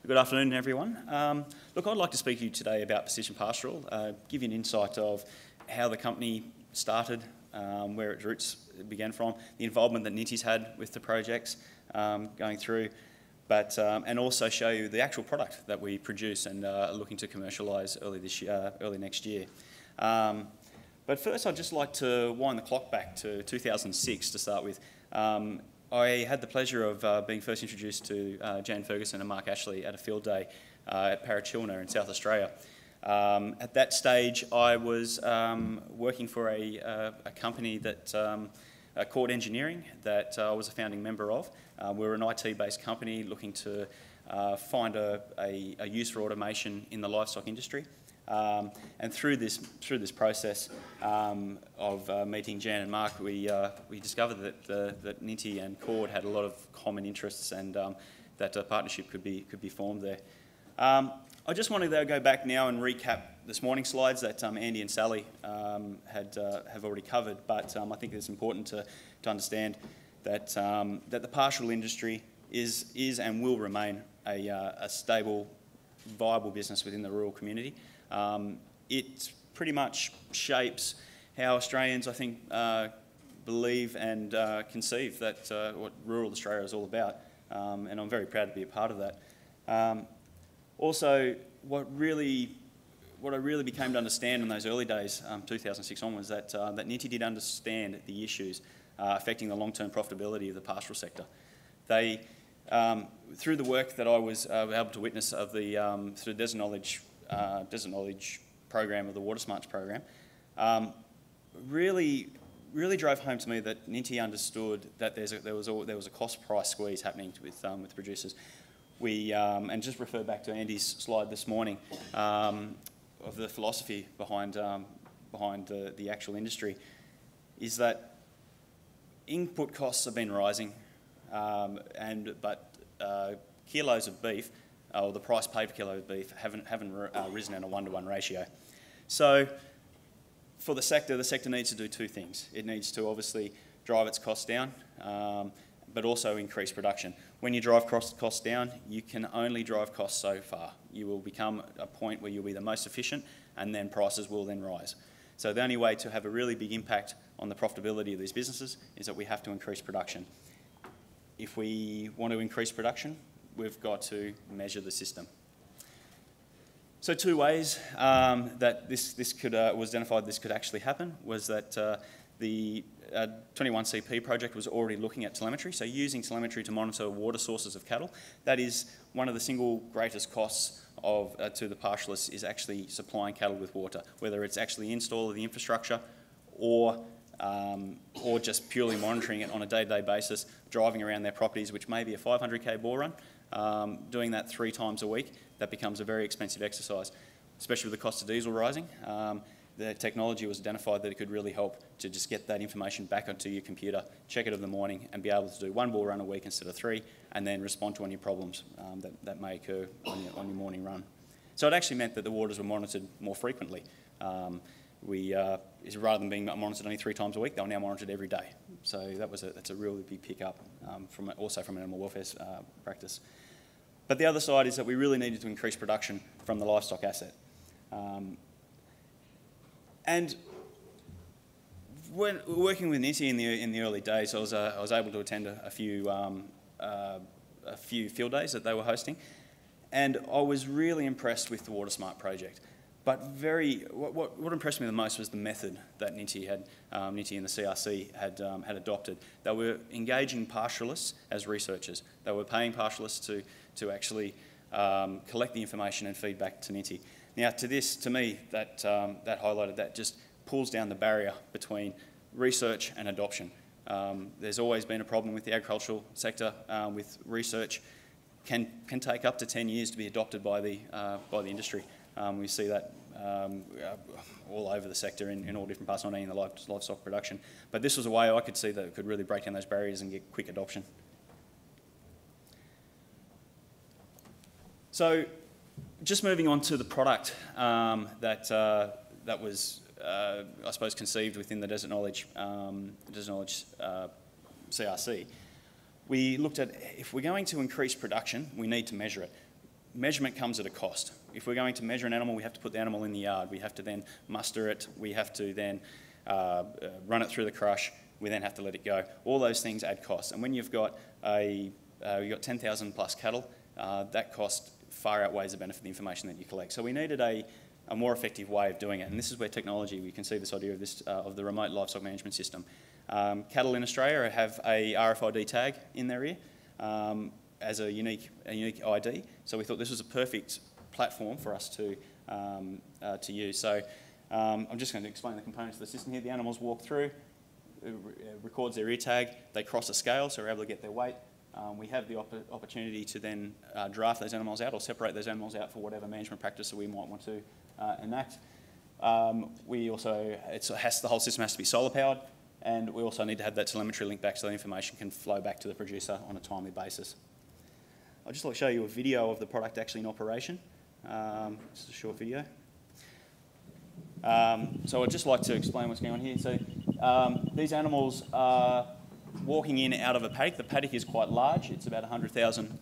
Good afternoon, everyone. Look, I'd like to speak to you today about Precision Pastoral, give you an insight of how the company started, where its roots began from, the involvement that Ninti's had with the projects going through, and also show you the actual product that we produce and are looking to commercialise early next year. But first, I'd just like to wind the clock back to 2006 to start with. I had the pleasure of being first introduced to Jan Ferguson and Mark Ashley at a field day at Parachilna in South Australia. At that stage, I was working for a company that Cord Engineering that I was a founding member of. We're an IT-based company looking to find a use for automation in the livestock industry. And through this process of meeting Jan and Mark, we discovered that Ninti and Cord had a lot of common interests, and that a partnership could be formed there. I just wanted to go back now and recap this morning's slides that Andy and Sally have already covered, but I think it's important to understand that that the pastoral industry is and will remain a stable, viable business within the rural community. It pretty much shapes how Australians, I think, believe and conceive that what rural Australia is all about, and I'm very proud to be a part of that. Also, what I really became to understand in those early days, 2006 onwards, that Ninti did understand the issues affecting the long-term profitability of the pastoral sector. They, through the work that I was able to witness of the through the Desert Knowledge program, of the Water Smarts program, really drove home to me that Ninti understood that there was a cost price squeeze happening with producers. We and just refer back to Andy's slide this morning of the philosophy behind the actual industry, is that input costs have been rising, but kilos of beef, or the price paid per kilo of beef, haven't risen in a 1-to-1 ratio. So for the sector needs to do two things. It needs to obviously drive its costs down, but also increase production. When you drive costs down, you can only drive costs so far. You will become a point where you'll be the most efficient, and then prices will then rise. So the only way to have a really big impact on the profitability of these businesses is that we have to increase production. If we want to increase production, we've got to measure the system. So two ways that this was identified this could actually happen was that the 21CP project was already looking at telemetry, so using telemetry to monitor water sources of cattle. That is one of the single greatest costs to the pastoralists, is actually supplying cattle with water, whether it's actually install of the infrastructure or just purely monitoring it on a day-to-day basis, driving around their properties, which may be a 500k bore run, doing that 3 times a week. That becomes a very expensive exercise, especially with the cost of diesel rising. The technology was identified that it could really help to just get that information back onto your computer, check it in the morning, and be able to do 1 bore run a week instead of 3, and then respond to any problems that may occur on your morning run. So it actually meant that the waters were monitored more frequently. Rather than being monitored only 3 times a week, they were now monitored every day. So that's a really big pickup also from an animal welfare practice. But the other side is that we really needed to increase production from the livestock asset. And when working with Ninti in the early days, I was able to attend a few field days that they were hosting, and I was really impressed with the Water Smart project. But what impressed me the most was the method that Ninti and the CRC had adopted. They were engaging pastoralists as researchers. They were paying pastoralists to actually collect the information and feed back to Ninti. Now, to me, that highlighted that just pulls down the barrier between research and adoption. There's always been a problem with the agricultural sector with research. Can take up to 10 years to be adopted by the industry. We see that all over the sector in all different parts, not only in the livestock production. But this was a way I could see that it could really break down those barriers and get quick adoption. So, just moving on to the product that was, I suppose, conceived within the Desert Knowledge CRC. We looked at, if we're going to increase production, we need to measure it. measurement comes at a cost. If we're going to measure an animal, we have to put the animal in the yard. We have to then muster it. We have to then run it through the crush. We then have to let it go. All those things add costs. And when you've got you've got 10,000 plus cattle, that cost far outweighs the benefit of the information that you collect. So we needed a more effective way of doing it. And this is where technology, we can see this idea of this of the remote livestock management system. Cattle in Australia have a RFID tag in their ear as a unique ID. So we thought this was a perfect platform for us to use. So I'm just going to explain the components of the system here. The animals walk through, it records their ear tag, they cross a scale, so we're able to get their weight. We have the opportunity to then draft those animals out or separate those animals out for whatever management practice that we might want to enact. We also, the whole system has to be solar powered, and we also need to have that telemetry link back so the information can flow back to the producer on a timely basis. I'd just like to show you a video of the product actually in operation. This is a short video. So I'd just like to explain what's going on here. So these animals are walking in out of a paddock. The paddock is quite large. It's about 100,000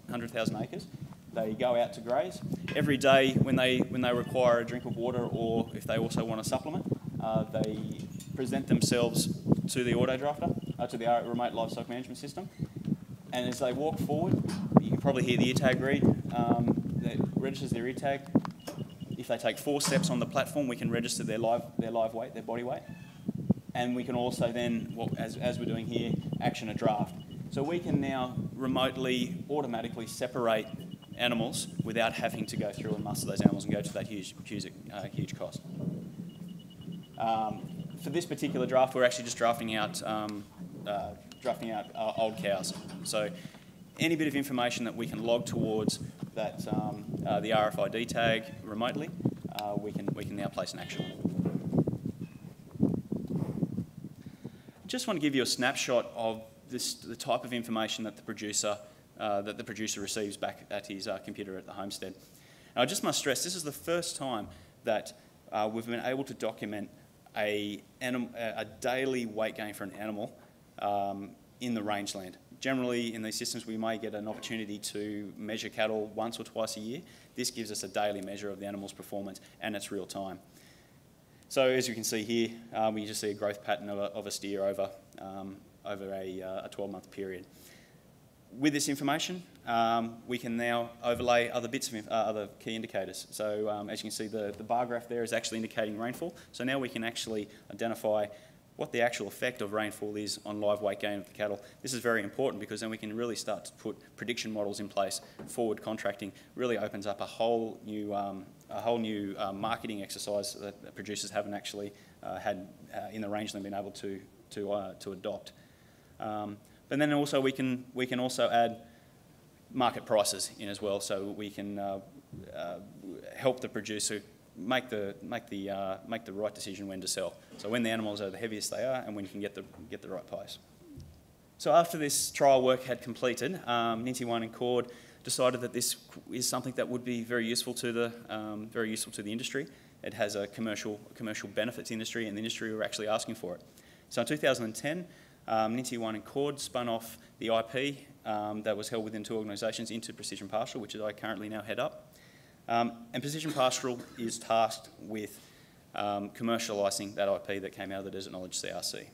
acres. They go out to graze. Every day when they require a drink of water, or if they also want a supplement, they present themselves to the auto drafter, to the remote livestock management system. And as they walk forward, you can probably hear the ear tag read. That registers their ear tag. If they take 4 steps on the platform, we can register their live weight, their body weight. And we can also then, as we're doing here, action a draft. So we can now remotely, automatically separate animals without having to go through and muster those animals and go to that huge cost. For this particular draft, we're actually just drafting out old cows. So any bit of information that we can log towards that the RFID tag remotely, we can now place an action on it. Just want to give you a snapshot of the type of information that the producer receives back at his computer at the homestead. Now, I just must stress, this is the first time that we've been able to document a daily weight gain for an animal in the rangeland. Generally, in these systems, we may get an opportunity to measure cattle once or twice a year. This gives us a daily measure of the animal's performance, and it's real time. So as you can see here, we just see a growth pattern of a steer over a 12-month period. With this information, we can now overlay other bits of other key indicators. So as you can see, the bar graph there is actually indicating rainfall. So now we can actually identify what the actual effect of rainfall is on live weight gain of the cattle. This is very important because then we can really start to put prediction models in place. Forward contracting really opens up a whole new marketing exercise that producers haven't actually had in the rangeland been able to adopt. But then also we can also add market prices in as well, so we can help the producer make the right decision when to sell. So when the animals are the heaviest they are, and when you can get the right price. So after this trial work had completed, Ninti and Cord decided that this is something that would be very useful to the industry. It has a commercial benefit to the industry, and the industry were actually asking for it. So in 2010, Ninti and Cord spun off the IP that was held within 2 organisations into Precision Pastoral, which I currently now head up. And Precision Pastoral is tasked with commercialising that IP that came out of the Desert Knowledge CRC.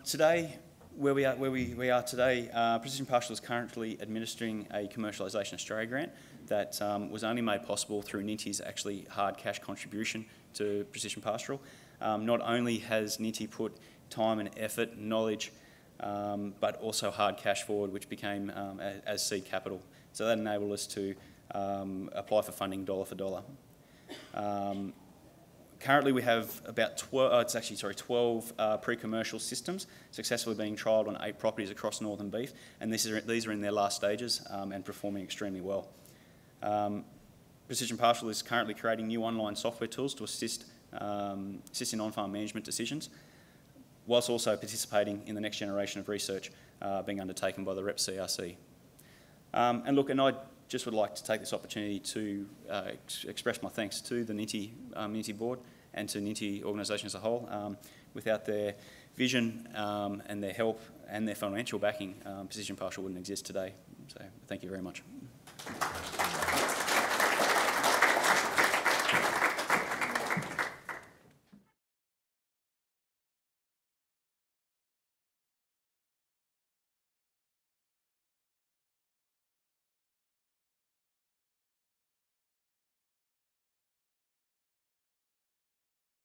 Today, where we are today, Precision Pastoral is currently administering a Commercialisation Australia grant that was only made possible through Ninti's actually hard cash contribution to Precision Pastoral. Not only has Ninti put time and effort, knowledge, but also hard cash forward, which became as seed capital. So that enabled us to apply for funding dollar for dollar. Currently we have about 12 pre-commercial systems successfully being trialled on 8 properties across northern beef, and these are in their last stages and performing extremely well. Precision Pastoral is currently creating new online software tools to assist in on-farm management decisions, whilst also participating in the next generation of research being undertaken by the REP CRC. And I just would like to take this opportunity to express my thanks to the Ninti board and to Ninti organisation as a whole. Without their vision and their help and their financial backing, Precision Pastoral wouldn't exist today. So thank you very much.